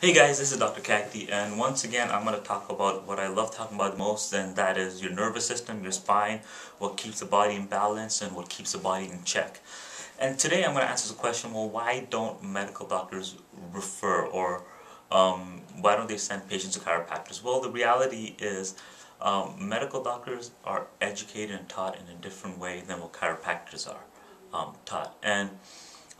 Hey guys, this is Dr. Kagdi, and once again I'm going to talk about what I love talking about the most, and that is your nervous system, your spine, what keeps the body in balance, and what keeps the body in check. And today I'm going to answer the question, well, why don't medical doctors refer, or why don't they send patients to chiropractors? Well, the reality is medical doctors are educated and taught in a different way than what chiropractors are taught. And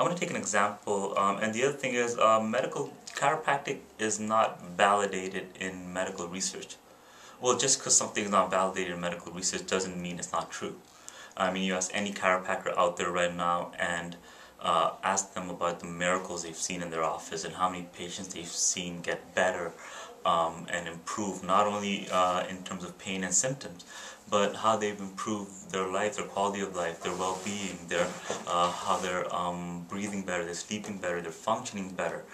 I'm going to take an example, and the other thing is medical chiropractic is not validated in medical research. Well, just because something is not validated in medical research doesn't mean it's not true. I mean, you ask any chiropractor out there right now and ask them about the miracles they've seen in their office and how many patients they've seen get better and improve, not only in terms of pain and symptoms, but how they've improved their life, their quality of life, their well-being, how they're breathing better, they're sleeping better, they're functioning better.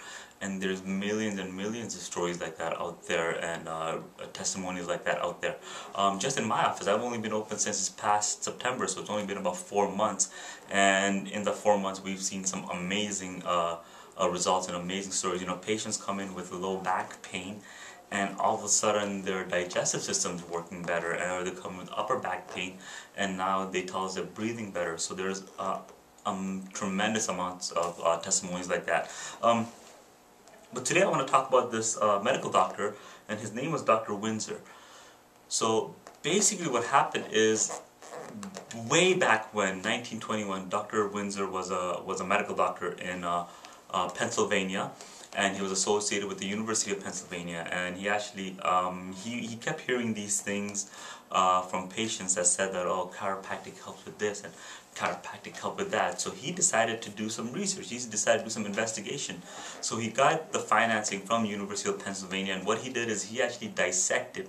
And there's millions and millions of stories like that out there, and testimonies like that out there. Just in my office, I've only been open since this past September, so it's only been about 4 months. And in the 4 months, we've seen some amazing results and amazing stories. You know, patients come in with low back pain, and all of a sudden their digestive system's working better, or they come with upper back pain, and now they tell us they're breathing better. So there's tremendous amounts of testimonies like that. But today I want to talk about this medical doctor, and his name was Dr. Winsor. So basically what happened is, way back when, 1921, Dr. Winsor was a medical doctor in Pennsylvania, and he was associated with the University of Pennsylvania, and he actually he kept hearing these things from patients that said that, oh, chiropractic helps with this and chiropractic help with that. So he decided to do some research, he decided to do some investigation. So he got the financing from the University of Pennsylvania, and what he did is he actually dissected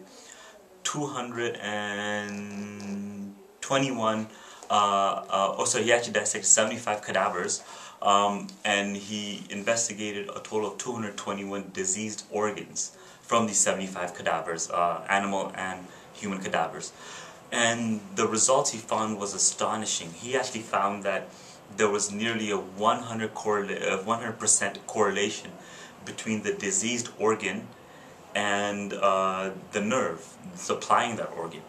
221 he actually dissected 75 cadavers, and he investigated a total of 221 diseased organs from these 75 cadavers, animal and human cadavers. And the results he found was astonishing. He actually found that there was nearly a 100% correlation between the diseased organ and the nerve supplying that organ.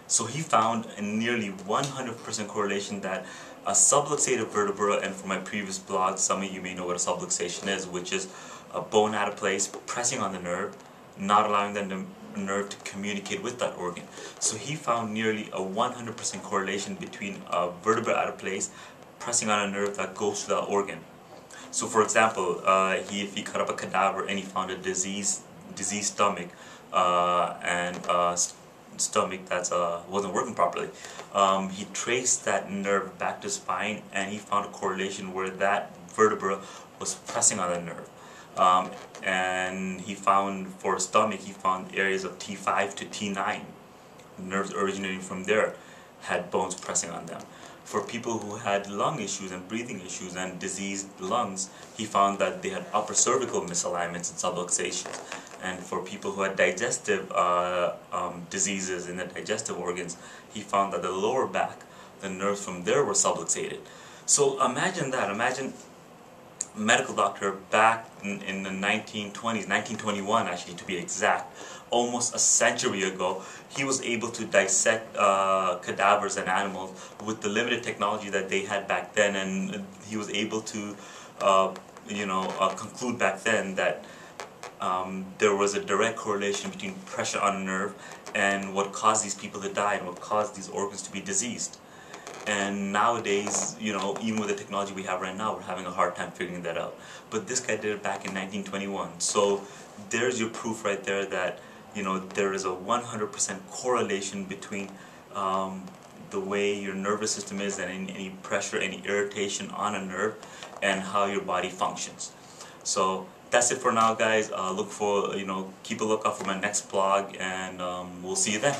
So he found a nearly 100% correlation that a subluxated vertebra, and for my previous blog, some of you may know what a subluxation is, which is a bone out of place pressing on the nerve, not allowing the nerve to communicate with that organ. So he found nearly a 100% correlation between a vertebra out of place pressing on a nerve that goes to that organ. So for example, if he cut up a cadaver and he found a diseased stomach, and stomach that wasn't working properly, he traced that nerve back to spine, and he found a correlation where that vertebra was pressing on the nerve. And he found, for stomach, he found areas of T5 to T9, nerves originating from there had bones pressing on them. For people who had lung issues and breathing issues and diseased lungs, he found that they had upper cervical misalignments and subluxations. And for people who had digestive diseases in the digestive organs, he found that the lower back, the nerves from there were subluxated. So imagine that. Imagine a medical doctor back in the 1920s, 1921 actually to be exact, almost a century ago, he was able to dissect cadavers and animals with the limited technology that they had back then, and he was able to conclude back then that there was a direct correlation between pressure on a nerve and what caused these people to die and what caused these organs to be diseased. And nowadays, you know, even with the technology we have right now, we're having a hard time figuring that out. But this guy did it back in 1921. So there's your proof right there that, you know, there is a 100% correlation between the way your nervous system is and any pressure, any irritation on a nerve, and how your body functions. So that's it for now, guys. Keep a lookout for my next blog, and we'll see you then.